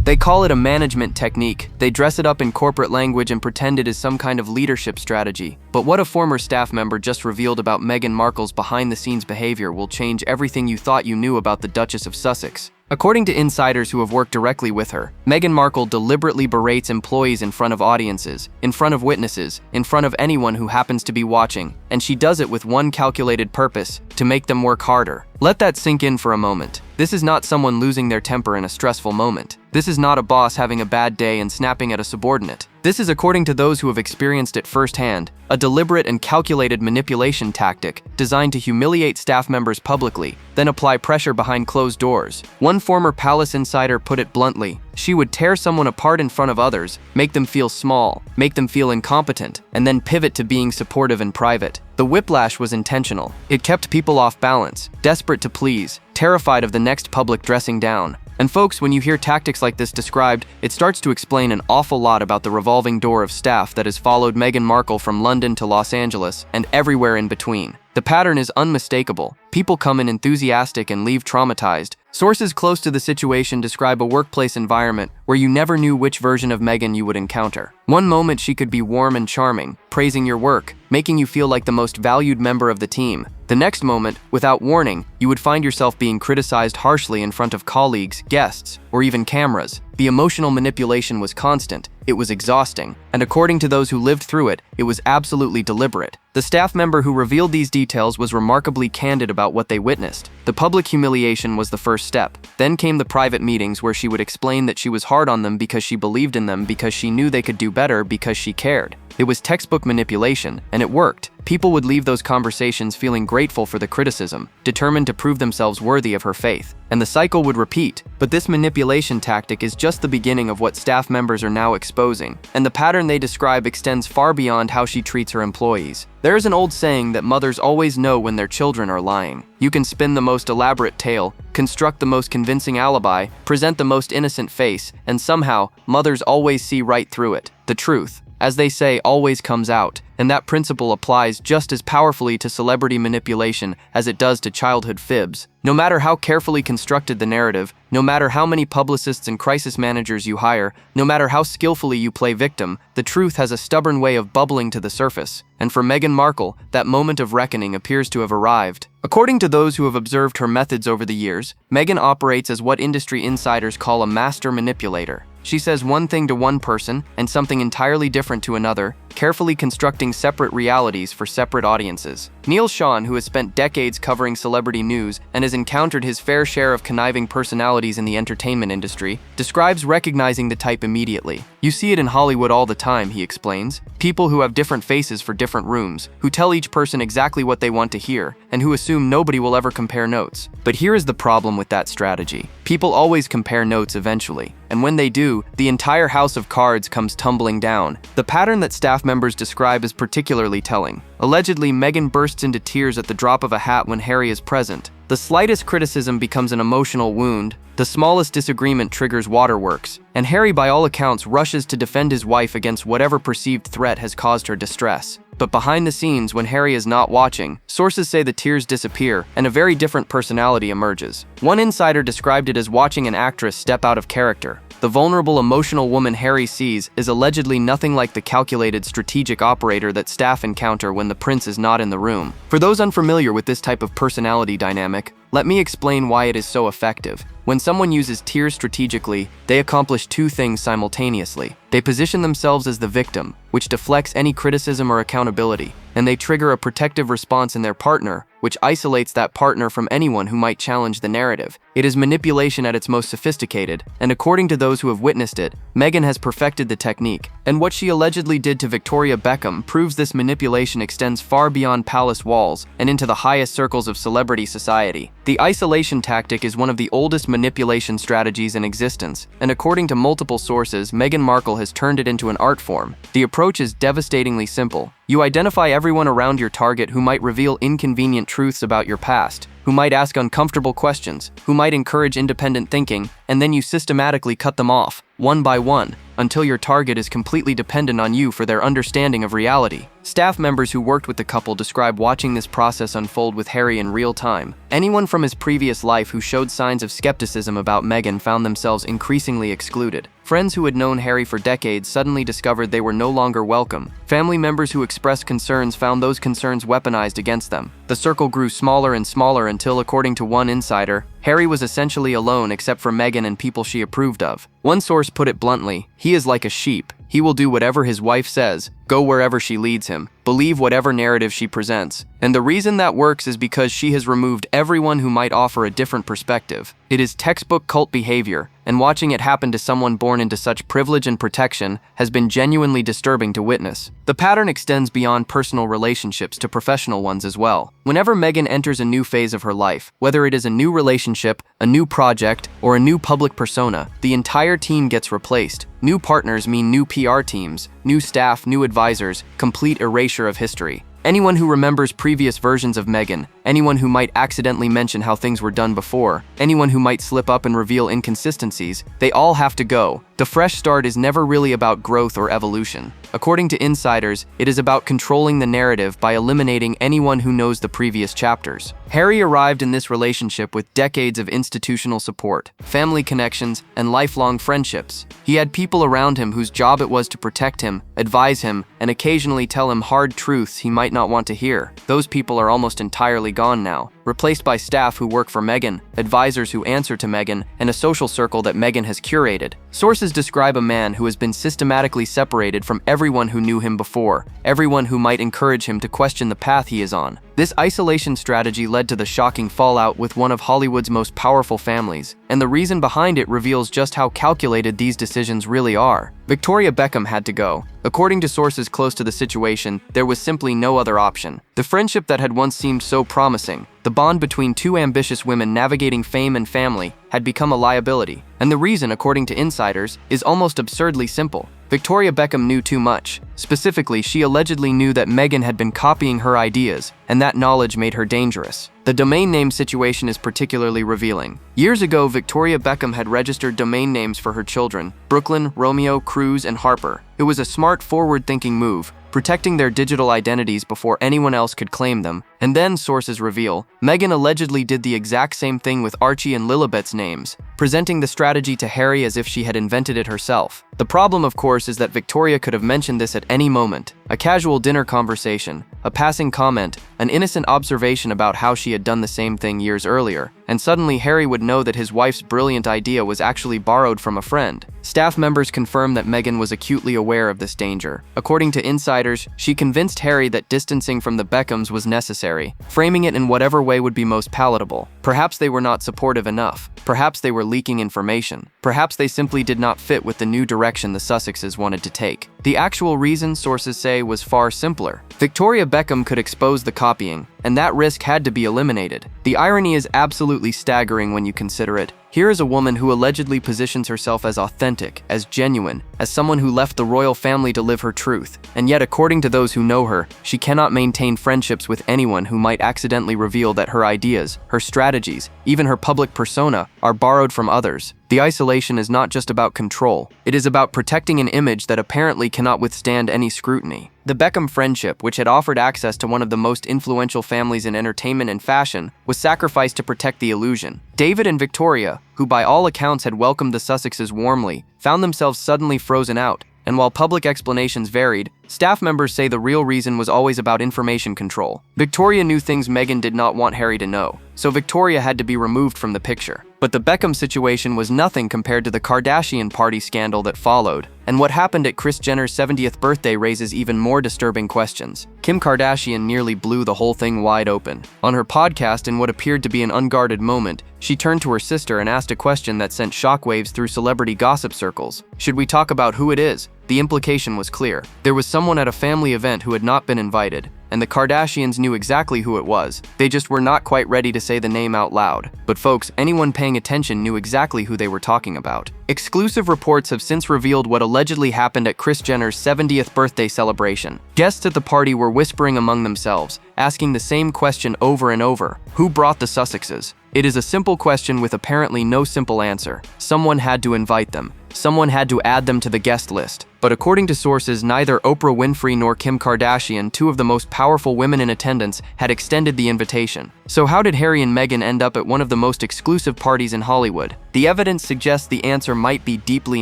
They call it a management technique. They dress it up in corporate language and pretend it is some kind of leadership strategy. But what a former staff member just revealed about Meghan Markle's behind-the-scenes behavior will change everything you thought you knew about the Duchess of Sussex. According to insiders who have worked directly with her, Meghan Markle deliberately berates employees in front of audiences, in front of witnesses, in front of anyone who happens to be watching, and she does it with one calculated purpose: to make them work harder. Let that sink in for a moment. This is not someone losing their temper in a stressful moment. This is not a boss having a bad day and snapping at a subordinate. This is, according to those who have experienced it firsthand, a deliberate and calculated manipulation tactic designed to humiliate staff members publicly, then apply pressure behind closed doors. One former palace insider put it bluntly: she would tear someone apart in front of others, make them feel small, make them feel incompetent, and then pivot to being supportive in private. The whiplash was intentional. It kept people off balance, desperate to please, terrified of the next public dressing down. And folks, when you hear tactics like this described, it starts to explain an awful lot about the revolving door of staff that has followed Meghan Markle from London to Los Angeles and everywhere in between. The pattern is unmistakable. People come in enthusiastic and leave traumatized. Sources close to the situation describe a workplace environment where you never knew which version of Meghan you would encounter. One moment she could be warm and charming, praising your work, making you feel like the most valued member of the team. The next moment, without warning, you would find yourself being criticized harshly in front of colleagues, guests, or even cameras. The emotional manipulation was constant. It was exhausting. And according to those who lived through it, it was absolutely deliberate. The staff member who revealed these details was remarkably candid about what they witnessed. The public humiliation was the first step. Then came the private meetings where she would explain that she was hard on them because she believed in them, because she knew they could do better, because she cared. It was textbook manipulation, and it worked. People would leave those conversations feeling grateful for the criticism, determined to prove themselves worthy of her faith. And the cycle would repeat. But this manipulation tactic is just the beginning of what staff members are now exposing. And the pattern they describe extends far beyond how she treats her employees. There is an old saying that mothers always know when their children are lying. You can spin the most elaborate tale, construct the most convincing alibi, present the most innocent face, and somehow, mothers always see right through it. The truth, as they say, always comes out, and that principle applies just as powerfully to celebrity manipulation as it does to childhood fibs. No matter how carefully constructed the narrative, no matter how many publicists and crisis managers you hire, no matter how skillfully you play victim, the truth has a stubborn way of bubbling to the surface. And for Meghan Markle, that moment of reckoning appears to have arrived. According to those who have observed her methods over the years, Meghan operates as what industry insiders call a master manipulator. She says one thing to one person and something entirely different to another, carefully constructing separate realities for separate audiences. Neil Sean, who has spent decades covering celebrity news and has encountered his fair share of conniving personalities in the entertainment industry, describes recognizing the type immediately. You see it in Hollywood all the time, he explains. People who have different faces for different rooms, who tell each person exactly what they want to hear, and who assume nobody will ever compare notes. But here is the problem with that strategy. People always compare notes eventually, and when they do, the entire house of cards comes tumbling down. The pattern that staff members describe is particularly telling. Allegedly, Meghan bursts into tears at the drop of a hat when Harry is present. The slightest criticism becomes an emotional wound. The smallest disagreement triggers waterworks, and Harry, by all accounts, rushes to defend his wife against whatever perceived threat has caused her distress. But behind the scenes, when Harry is not watching, sources say the tears disappear and a very different personality emerges. One insider described it as watching an actress step out of character. The vulnerable, emotional woman Harry sees is allegedly nothing like the calculated, strategic operator that staff encounter when the prince is not in the room. For those unfamiliar with this type of personality dynamic, let me explain why it is so effective. When someone uses tears strategically, they accomplish two things simultaneously. They position themselves as the victim, which deflects any criticism or accountability, and they trigger a protective response in their partner, which isolates that partner from anyone who might challenge the narrative. It is manipulation at its most sophisticated, and according to those who have witnessed it, Meghan has perfected the technique. And what she allegedly did to Victoria Beckham proves this manipulation extends far beyond palace walls and into the highest circles of celebrity society. The isolation tactic is one of the oldest manipulation strategies in existence, and according to multiple sources, Meghan Markle has turned it into an art form. The approach is devastatingly simple. You identify everyone around your target who might reveal inconvenient truths about your past, who might ask uncomfortable questions, who might encourage independent thinking, and then you systematically cut them off, one by one. until your target is completely dependent on you for their understanding of reality. Staff members who worked with the couple describe watching this process unfold with Harry in real time. Anyone from his previous life who showed signs of skepticism about Meghan found themselves increasingly excluded. Friends who had known Harry for decades suddenly discovered they were no longer welcome. Family members who expressed concerns found those concerns weaponized against them. The circle grew smaller and smaller until, according to one insider, Harry was essentially alone except for Meghan and people she approved of. One source put it bluntly, "He is like a sheep. He will do whatever his wife says, go wherever she leads him, believe whatever narrative she presents. And the reason that works is because she has removed everyone who might offer a different perspective. It is textbook cult behavior, and watching it happen to someone born into such privilege and protection has been genuinely disturbing to witness." The pattern extends beyond personal relationships to professional ones as well. Whenever Meghan enters a new phase of her life, whether it is a new relationship, a new project, or a new public persona, the entire team gets replaced. New partners mean new PR teams, new staff, new advisors, complete erasure of history. Anyone who remembers previous versions of Meghan, anyone who might accidentally mention how things were done before, anyone who might slip up and reveal inconsistencies, they all have to go. The fresh start is never really about growth or evolution. According to insiders, it is about controlling the narrative by eliminating anyone who knows the previous chapters. Harry arrived in this relationship with decades of institutional support, family connections, and lifelong friendships. He had people around him whose job it was to protect him, advise him, and occasionally tell him hard truths he might not want to hear. Those people are almost entirely gone now, replaced by staff who work for Meghan, advisors who answer to Meghan, and a social circle that Meghan has curated. Sources describe a man who has been systematically separated from everyone who knew him before, everyone who might encourage him to question the path he is on. This isolation strategy led to the shocking fallout with one of Hollywood's most powerful families, and the reason behind it reveals just how calculated these decisions really are. Victoria Beckham had to go. According to sources close to the situation, there was simply no other option. The friendship that had once seemed so promising, the bond between two ambitious women navigating fame and family, had become a liability. And the reason, according to insiders, is almost absurdly simple. Victoria Beckham knew too much. Specifically, she allegedly knew that Meghan had been copying her ideas, and that knowledge made her dangerous. The domain name situation is particularly revealing. Years ago, Victoria Beckham had registered domain names for her children, Brooklyn, Romeo, Cruz, and Harper. It was a smart, forward-thinking move, protecting their digital identities before anyone else could claim them. And then, sources reveal, Meghan allegedly did the exact same thing with Archie and Lilibet's names, presenting the strategy to Harry as if she had invented it herself. The problem, of course, is that Victoria could have mentioned this at any moment. A casual dinner conversation, a passing comment, an innocent observation about how she had done the same thing years earlier, and suddenly Harry would know that his wife's brilliant idea was actually borrowed from a friend. Staff members confirm that Meghan was acutely aware of this danger. According to insiders, she convinced Harry that distancing from the Beckhams was necessary, framing it in whatever way would be most palatable. Perhaps they were not supportive enough. Perhaps they were leaking information. Perhaps they simply did not fit with the new direction the Sussexes wanted to take. The actual reason, sources say, was far simpler. Victoria Beckham could expose the copying, and that risk had to be eliminated. The irony is absolutely staggering when you consider it. Here is a woman who allegedly positions herself as authentic, as genuine, as someone who left the royal family to live her truth. And yet, according to those who know her, she cannot maintain friendships with anyone who might accidentally reveal that her ideas, her strategies, even her public persona, are borrowed from others. The isolation is not just about control. It is about protecting an image that apparently cannot withstand any scrutiny. The Beckham friendship, which had offered access to one of the most influential families in entertainment and fashion, was sacrificed to protect the illusion. David and Victoria, who by all accounts had welcomed the Sussexes warmly, found themselves suddenly frozen out. And while public explanations varied, staff members say the real reason was always about information control. Victoria knew things Meghan did not want Harry to know, so Victoria had to be removed from the picture. But the Beckham situation was nothing compared to the Kardashian party scandal that followed, and what happened at Kris Jenner's 70th birthday raises even more disturbing questions. Kim Kardashian nearly blew the whole thing wide open. On her podcast, in what appeared to be an unguarded moment, she turned to her sister and asked a question that sent shockwaves through celebrity gossip circles. Should we talk about who it is? The implication was clear. There was someone at a family event who had not been invited, and the Kardashians knew exactly who it was. They just were not quite ready to say the name out loud. But folks, anyone paying attention knew exactly who they were talking about. Exclusive reports have since revealed what allegedly happened at Kris Jenner's 70th birthday celebration. Guests at the party were whispering among themselves, asking the same question over and over. Who brought the Sussexes? It is a simple question with apparently no simple answer. Someone had to invite them. Someone had to add them to the guest list. But according to sources, neither Oprah Winfrey nor Kim Kardashian, two of the most powerful women in attendance, had extended the invitation. So how did Harry and Meghan end up at one of the most exclusive parties in Hollywood? The evidence suggests the answer might be deeply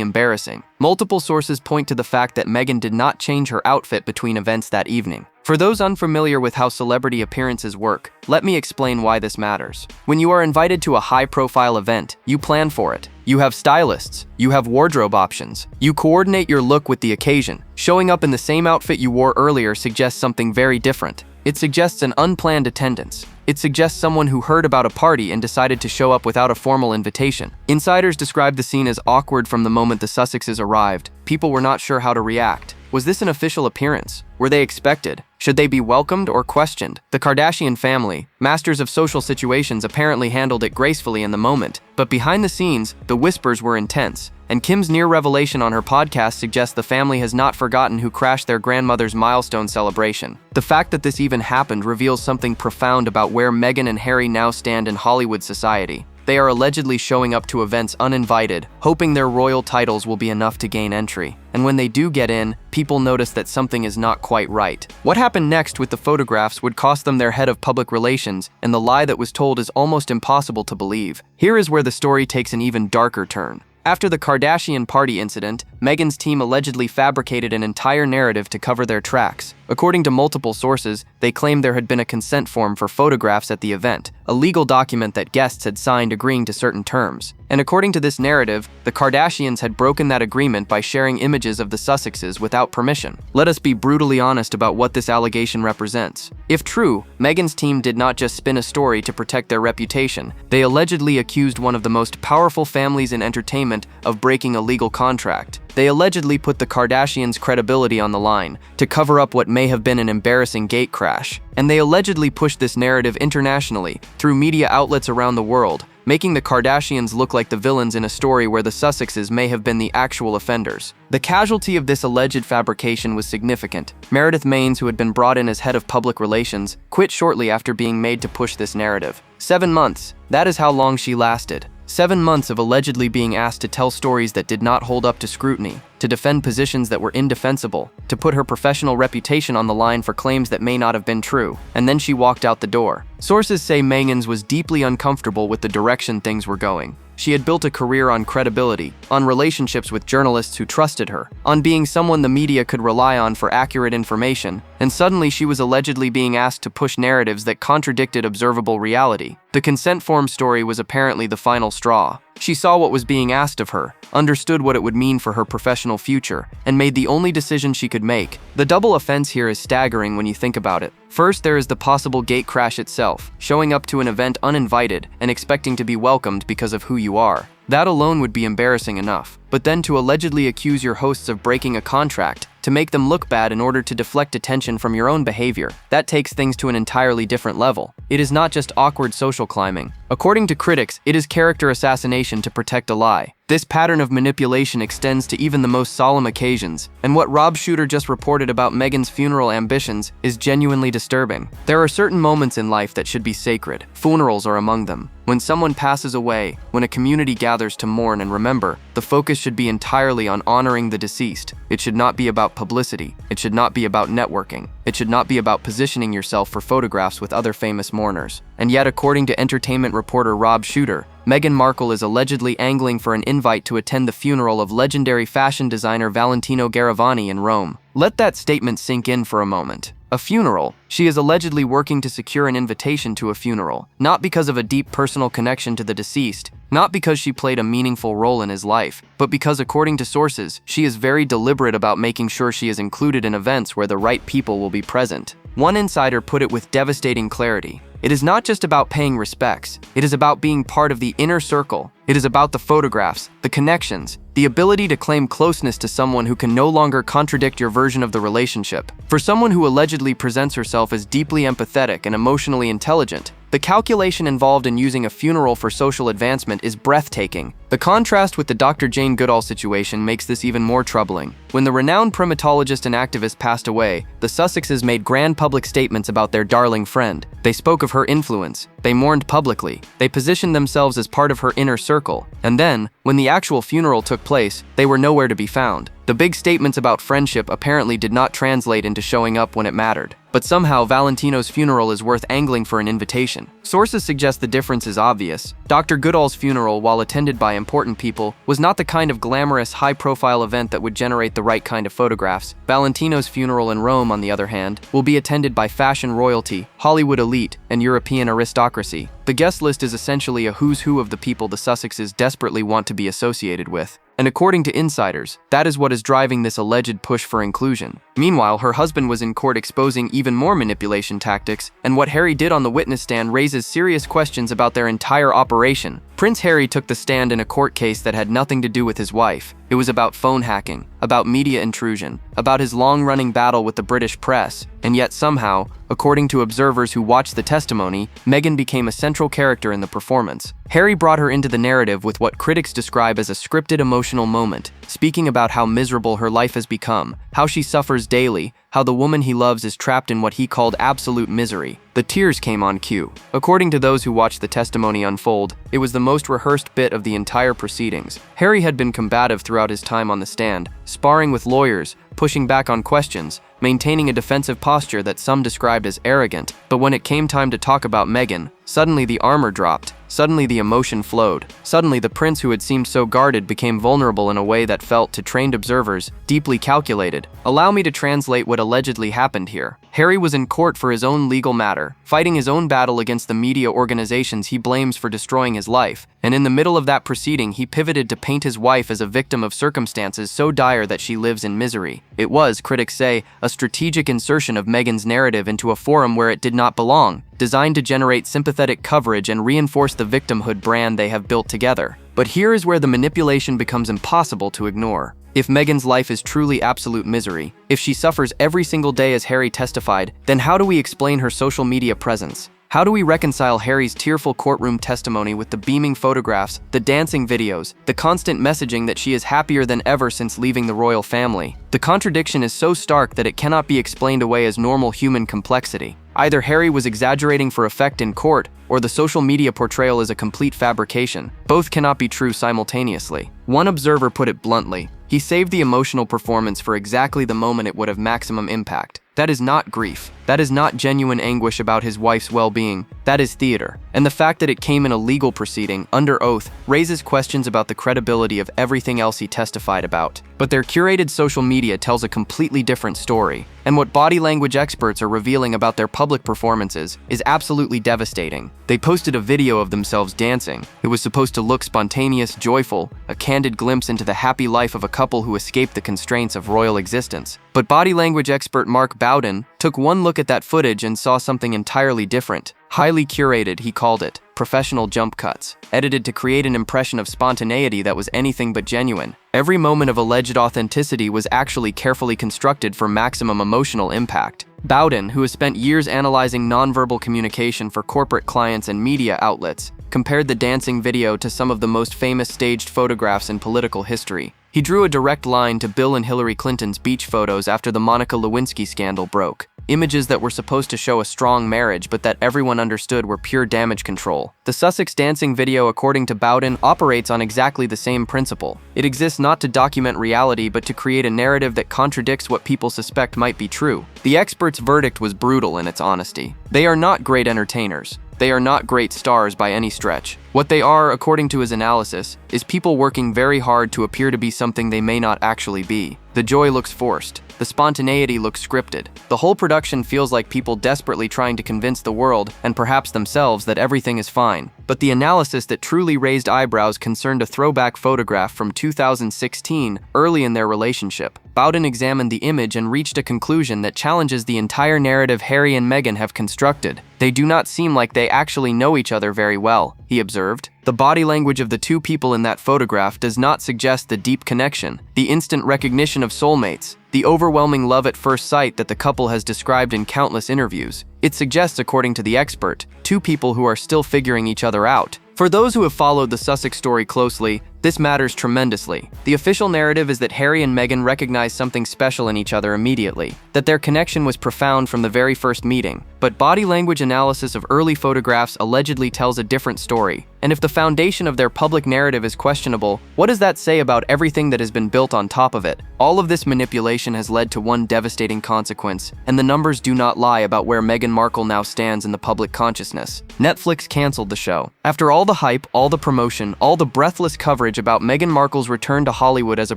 embarrassing. Multiple sources point to the fact that Meghan did not change her outfit between events that evening. For those unfamiliar with how celebrity appearances work, let me explain why this matters. When you are invited to a high-profile event, you plan for it. You have stylists, you have wardrobe options, you coordinate your look with the occasion. Showing up in the same outfit you wore earlier suggests something very different. It suggests an unplanned attendance. It suggests someone who heard about a party and decided to show up without a formal invitation. Insiders described the scene as awkward from the moment the Sussexes arrived. People were not sure how to react. Was this an official appearance? Were they expected? Should they be welcomed or questioned? The Kardashian family, masters of social situations, apparently handled it gracefully in the moment. But behind the scenes, the whispers were intense. And Kim's near revelation on her podcast suggests the family has not forgotten who crashed their grandmother's milestone celebration. The fact that this even happened reveals something profound about where Meghan and Harry now stand in Hollywood society. They are allegedly showing up to events uninvited, hoping their royal titles will be enough to gain entry. And when they do get in, people notice that something is not quite right. What happened next with the photographs would cost them their head of public relations, and the lie that was told is almost impossible to believe. Here is where the story takes an even darker turn. After the Kardashian party incident, Meghan's team allegedly fabricated an entire narrative to cover their tracks. According to multiple sources, they claimed there had been a consent form for photographs at the event, a legal document that guests had signed agreeing to certain terms. And according to this narrative, the Kardashians had broken that agreement by sharing images of the Sussexes without permission. Let us be brutally honest about what this allegation represents. If true, Meghan's team did not just spin a story to protect their reputation. They allegedly accused one of the most powerful families in entertainment of breaking a legal contract. They allegedly put the Kardashians' credibility on the line to cover up what may have been an embarrassing gate crash. And they allegedly pushed this narrative internationally through media outlets around the world, making the Kardashians look like the villains in a story where the Sussexes may have been the actual offenders. The casualty of this alleged fabrication was significant. Meredith Maines, who had been brought in as head of public relations, quit shortly after being made to push this narrative. 7 months. That is how long she lasted. 7 months of allegedly being asked to tell stories that did not hold up to scrutiny, to defend positions that were indefensible, to put her professional reputation on the line for claims that may not have been true, and then she walked out the door. Sources say Meghan's was deeply uncomfortable with the direction things were going. She had built a career on credibility, on relationships with journalists who trusted her, on being someone the media could rely on for accurate information, and suddenly she was allegedly being asked to push narratives that contradicted observable reality. The consent form story was apparently the final straw. She saw what was being asked of her, understood what it would mean for her professional future, and made the only decision she could make. The double offense here is staggering when you think about it. First, there is the possible gate crash itself, showing up to an event uninvited and expecting to be welcomed because of who you are. That alone would be embarrassing enough. But then to allegedly accuse your hosts of breaking a contract, to make them look bad in order to deflect attention from your own behavior, that takes things to an entirely different level. It is not just awkward social climbing. According to critics, it is character assassination to protect a lie. This pattern of manipulation extends to even the most solemn occasions, and what Rob Shooter just reported about Meghan's funeral ambitions is genuinely disturbing. There are certain moments in life that should be sacred. Funerals are among them. When someone passes away, when a community gathers to mourn and remember, the focus should be entirely on honoring the deceased. It should not be about publicity. It should not be about networking. It should not be about positioning yourself for photographs with other famous mourners. And yet, according to entertainment reporter Rob Shooter, Meghan Markle is allegedly angling for an invite to attend the funeral of legendary fashion designer Valentino Garavani in Rome. Let that statement sink in for a moment. A funeral. She is allegedly working to secure an invitation to a funeral, not because of a deep personal connection to the deceased, not because she played a meaningful role in his life, but because, according to sources, she is very deliberate about making sure she is included in events where the right people will be present. One insider put it with devastating clarity. It is not just about paying respects. It is about being part of the inner circle. It is about the photographs, the connections, the ability to claim closeness to someone who can no longer contradict your version of the relationship. For someone who allegedly presents herself as deeply empathetic and emotionally intelligent, The calculation involved in using a funeral for social advancement is breathtaking. The contrast with the Dr. Jane Goodall situation makes this even more troubling. When the renowned primatologist and activist passed away, the Sussexes made grand public statements about their darling friend. They spoke of her influence. They mourned publicly. They positioned themselves as part of her inner circle. And then, when the actual funeral took place, they were nowhere to be found. The big statements about friendship apparently did not translate into showing up when it mattered. But somehow, Valentino's funeral is worth angling for an invitation. Sources suggest the difference is obvious. Dr. Goodall's funeral, while attended by important people, was not the kind of glamorous, high-profile event that would generate the right kind of photographs. Valentino's funeral in Rome, on the other hand, will be attended by fashion royalty, Hollywood elite, and European aristocracy. The guest list is essentially a who's who of the people the Sussexes desperately want to be associated with. And according to insiders, that is what is driving this alleged push for inclusion. Meanwhile, her husband was in court exposing even more manipulation tactics, and what Harry did on the witness stand raises serious questions about their entire operation. Prince Harry took the stand in a court case that had nothing to do with his wife. It was about phone hacking, about media intrusion, about his long-running battle with the British press, and yet somehow, according to observers who watched the testimony, Meghan became a central character in the performance. Harry brought her into the narrative with what critics describe as a scripted emotional moment, speaking about how miserable her life has become, how she suffers daily, how the woman he loves is trapped in what he called absolute misery. The tears came on cue. According to those who watched the testimony unfold, it was the most rehearsed bit of the entire proceedings. Harry had been combative throughout his time on the stand, sparring with lawyers, pushing back on questions, maintaining a defensive posture that some described as arrogant. But when it came time to talk about Meghan, suddenly the armor dropped. Suddenly the emotion flowed. Suddenly the prince who had seemed so guarded became vulnerable in a way that felt, to trained observers, deeply calculated. Allow me to translate what allegedly happened here. Harry was in court for his own legal matter, fighting his own battle against the media organizations he blames for destroying his life. And in the middle of that proceeding, he pivoted to paint his wife as a victim of circumstances so dire that she lives in misery. It was, critics say, a strategic insertion of Meghan's narrative into a forum where it did not belong, designed to generate sympathetic coverage and reinforce the victimhood brand they have built together. But here is where the manipulation becomes impossible to ignore. If Meghan's life is truly absolute misery, if she suffers every single day as Harry testified, then how do we explain her social media presence? How do we reconcile Harry's tearful courtroom testimony with the beaming photographs, the dancing videos, the constant messaging that she is happier than ever since leaving the royal family? The contradiction is so stark that it cannot be explained away as normal human complexity. Either Harry was exaggerating for effect in court, or the social media portrayal is a complete fabrication. Both cannot be true simultaneously. One observer put it bluntly: he saved the emotional performance for exactly the moment it would have maximum impact. That is not grief. That is not genuine anguish about his wife's well-being. That is theater. And the fact that it came in a legal proceeding, under oath, raises questions about the credibility of everything else he testified about. But their curated social media tells a completely different story. And what body language experts are revealing about their public performances is absolutely devastating. They posted a video of themselves dancing. It was supposed to look spontaneous, joyful, a candid glimpse into the happy life of a couple who escaped the constraints of royal existence. But body language expert Mark Bowden took one look at that footage and saw something entirely different. Highly curated, he called it, professional jump cuts, edited to create an impression of spontaneity that was anything but genuine. Every moment of alleged authenticity was actually carefully constructed for maximum emotional impact. Bowden, who has spent years analyzing nonverbal communication for corporate clients and media outlets, compared the dancing video to some of the most famous staged photographs in political history. He drew a direct line to Bill and Hillary Clinton's beach photos after the Monica Lewinsky scandal broke. Images that were supposed to show a strong marriage but that everyone understood were pure damage control. The Sussex dancing video, according to Bowden, operates on exactly the same principle. It exists not to document reality but to create a narrative that contradicts what people suspect might be true. The expert's verdict was brutal in its honesty. They are not great entertainers. They are not great stars by any stretch. What they are, according to his analysis, is people working very hard to appear to be something they may not actually be. The joy looks forced. The spontaneity looks scripted. The whole production feels like people desperately trying to convince the world, and perhaps themselves, that everything is fine. But the analysis that truly raised eyebrows concerned a throwback photograph from 2016, early in their relationship. Bowden examined the image and reached a conclusion that challenges the entire narrative Harry and Meghan have constructed. They do not seem like they actually know each other very well, he observed. observed. The body language of the two people in that photograph does not suggest the deep connection, the instant recognition of soulmates, the overwhelming love at first sight that the couple has described in countless interviews. It suggests, according to the expert, two people who are still figuring each other out. For those who have followed the Sussex story closely, this matters tremendously. The official narrative is that Harry and Meghan recognized something special in each other immediately, that their connection was profound from the very first meeting. But body language analysis of early photographs allegedly tells a different story. And if the foundation of their public narrative is questionable, what does that say about everything that has been built on top of it? All of this manipulation has led to one devastating consequence, and the numbers do not lie about where Meghan Markle now stands in the public consciousness. Netflix canceled the show. After all the hype, all the promotion, all the breathless coverage about Meghan Markle's return to Hollywood as a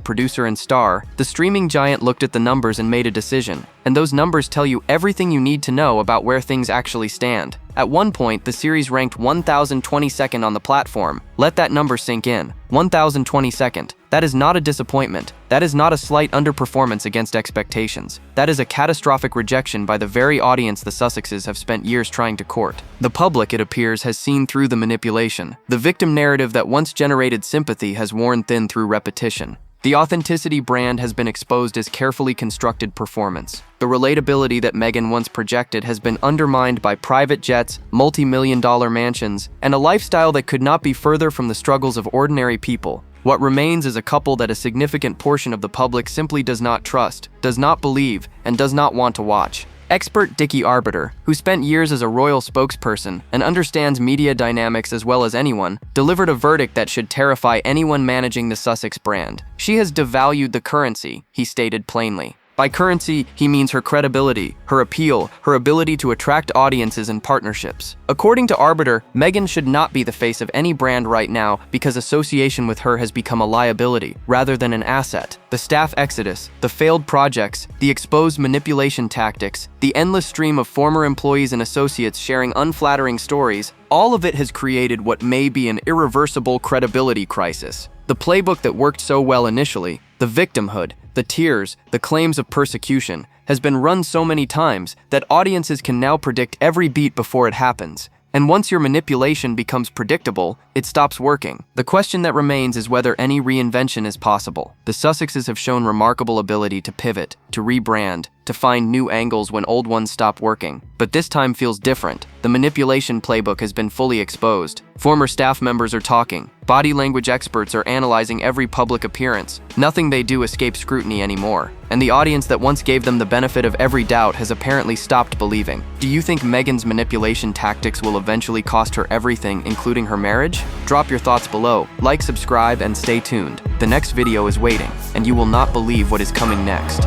producer and star, the streaming giant looked at the numbers and made a decision. And those numbers tell you everything you need to know about where things actually stand. At one point, the series ranked 1,022nd on the platform. Let that number sink in. 1,022nd. That is not a disappointment. That is not a slight underperformance against expectations. That is a catastrophic rejection by the very audience the Sussexes have spent years trying to court. The public, it appears, has seen through the manipulation. The victim narrative that once generated sympathy has worn thin through repetition. The authenticity brand has been exposed as carefully constructed performance. The relatability that Meghan once projected has been undermined by private jets, multi-million-dollar mansions, and a lifestyle that could not be further from the struggles of ordinary people. What remains is a couple that a significant portion of the public simply does not trust, does not believe, and does not want to watch. Expert Dickie Arbiter, who spent years as a royal spokesperson and understands media dynamics as well as anyone, delivered a verdict that should terrify anyone managing the Sussex brand. She has devalued the currency, he stated plainly. By currency, he means her credibility, her appeal, her ability to attract audiences and partnerships. According to Arbiter, Meghan should not be the face of any brand right now because association with her has become a liability rather than an asset. The staff exodus, the failed projects, the exposed manipulation tactics, the endless stream of former employees and associates sharing unflattering stories, all of it has created what may be an irreversible credibility crisis. The playbook that worked so well initially, the victimhood, the tears, the claims of persecution, has been run so many times that audiences can now predict every beat before it happens. And once your manipulation becomes predictable, it stops working. The question that remains is whether any reinvention is possible. The Sussexes have shown remarkable ability to pivot, to rebrand, to find new angles when old ones stop working. But this time feels different. The manipulation playbook has been fully exposed. Former staff members are talking. Body language experts are analyzing every public appearance. Nothing they do escapes scrutiny anymore. And the audience that once gave them the benefit of every doubt has apparently stopped believing. Do you think Meghan's manipulation tactics will eventually cost her everything, including her marriage? Drop your thoughts below, like, subscribe, and stay tuned. The next video is waiting, and you will not believe what is coming next.